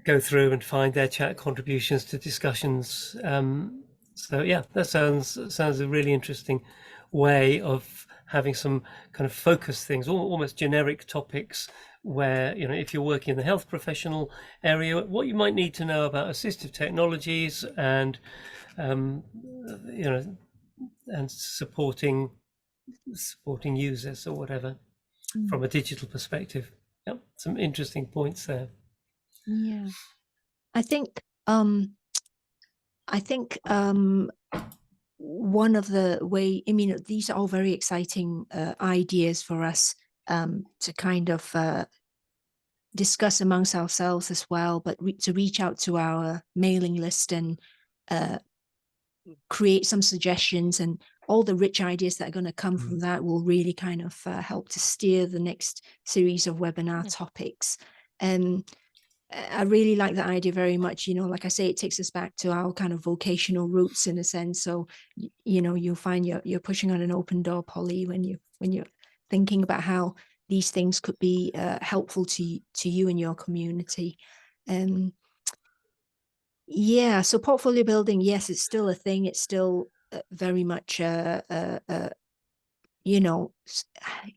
go through and find their chat contributions to discussions So yeah, that sounds a really interesting way of having some kind of focus things, almost generic topics where, you know, if you're working in the health professional area, what you might need to know about assistive technologies and, you know, and supporting users or whatever from a digital perspective. Yep, some interesting points there. Yeah, I think one of the way, I mean, these are all very exciting ideas for us to kind of discuss amongst ourselves as well, but to reach out to our mailing list and create some suggestions, and all the rich ideas that are going to come from that will really kind of help to steer the next series of webinar topics. I really like that idea very much. You know, like I say, it takes us back to our kind of vocational roots in a sense. So, you know, you'll find you're pushing on an open door, Polly, when you're thinking about how these things could be helpful to you and your community. Yeah, so portfolio building, yes, it's still a thing. It's still very much, you know,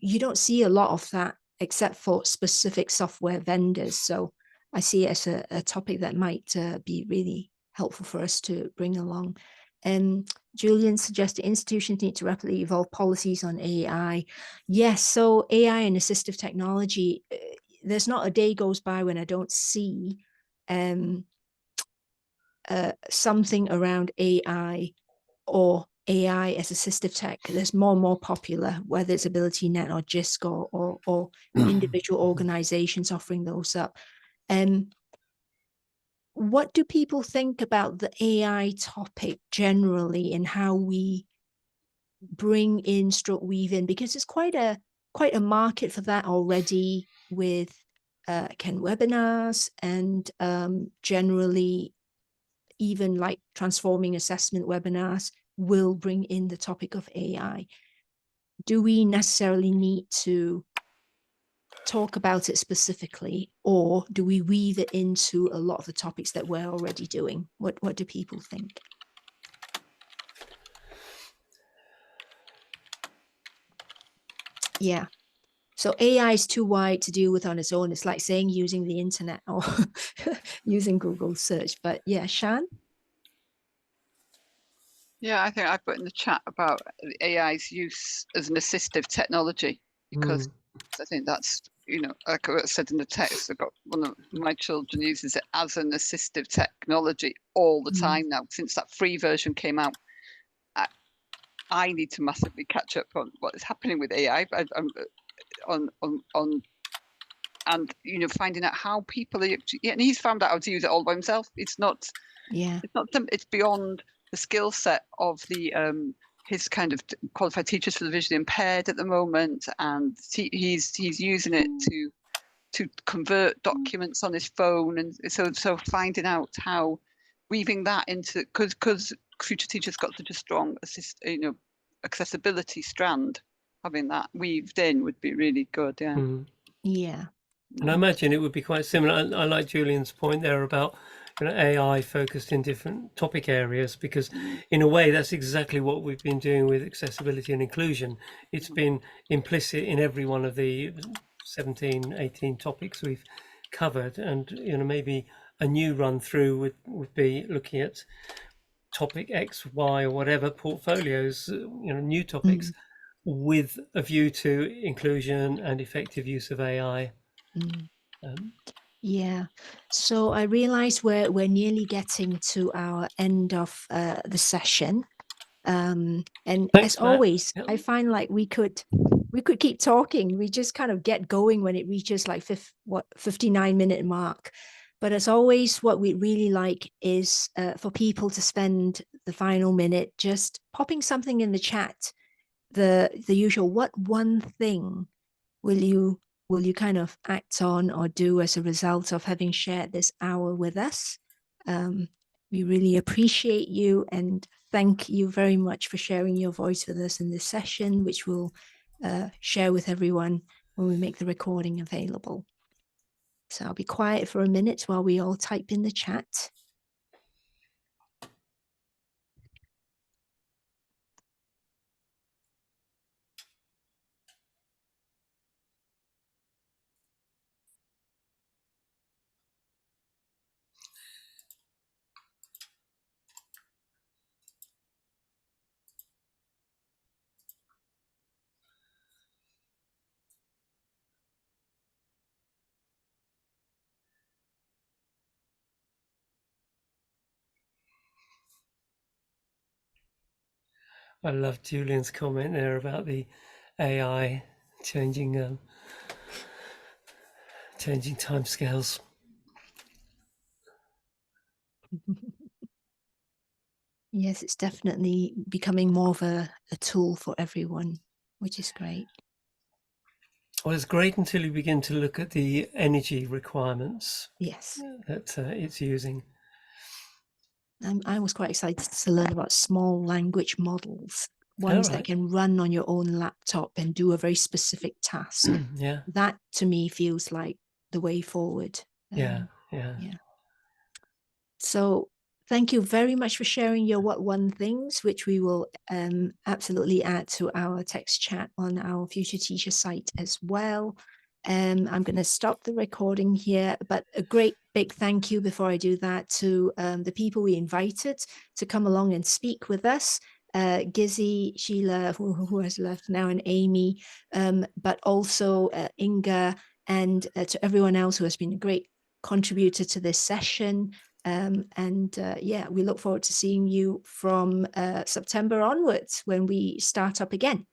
you don't see a lot of that except for specific software vendors. So I see it as a topic that might be really helpful for us to bring along. Julian suggested institutions need to rapidly evolve policies on AI. Yes, so AI and assistive technology, there's not a day goes by when I don't see something around AI or AI as assistive tech that's more and more popular, whether it's AbilityNet or JISC or individual organizations offering those up. What do people think about the AI topic generally and how we bring in stroke weave in? Because it's quite a market for that already with Ken webinars and generally even like transforming assessment webinars will bring in the topic of AI. Do we necessarily need to talk about it specifically, or do we weave it into a lot of the topics that we're already doing? What do people think? Yeah. So AI is too wide to deal with on its own. It's like saying using the internet or using Google search. But yeah, Shan? Yeah, I think I put in the chat about AI's use as an assistive technology, because I think that's, you know, like I said in the text, I've got one of my children uses it as an assistive technology all the time now. Since that free version came out, I need to massively catch up on what is happening with AI. And you know, finding out how people are, and he's found out how to use it all by himself. It's not it's beyond the skill set of the his kind of qualified teachers for the visually impaired at the moment, and he's using it to convert documents on his phone, and so finding out how weaving that into, because future teachers got such a strong accessibility strand, having that weaved in would be really good. Yeah. And I imagine it would be quite similar. I like Julian's point there about, you know, AI focused in different topic areas, because in a way that's exactly what we've been doing with accessibility and inclusion. It's been implicit in every one of the 17, 18 topics we've covered, and, you know, maybe a new run through would be looking at topic X, Y, or whatever portfolios, you know, new topics with a view to inclusion and effective use of AI. Yeah, so I realize we're nearly getting to our end of the session, and Thanks, as always, Matt. I find like we could keep talking. We just kind of get going when it reaches like 59-minute mark. But as always, what we really like is for people to spend the final minute just popping something in the chat. The usual, what one thing will you kind of act on or do as a result of having shared this hour with us? We really appreciate you and thank you very much for sharing your voice with us in this session, which we'll share with everyone when we make the recording available. So I'll be quiet for a minute while we all type in the chat. I love Julian's comment there about the AI changing timescales. Yes, it's definitely becoming more of a tool for everyone, which is great. Well, it's great until you begin to look at the energy requirements Yes. that it's using. I was quite excited to learn about small language models, ones that right. can run on your own laptop and do a very specific task. Yeah, That to me feels like the way forward. yeah. So thank you very much for sharing your What One things, which we will absolutely add to our text chat on our Future Teacher site as well. I'm going to stop the recording here, but a great big thank you before I do that to the people we invited to come along and speak with us. Gizzy, Sheila, who has left now, and Amy, but also Inga, and to everyone else who has been a great contributor to this session. Yeah, we look forward to seeing you from September onwards when we start up again.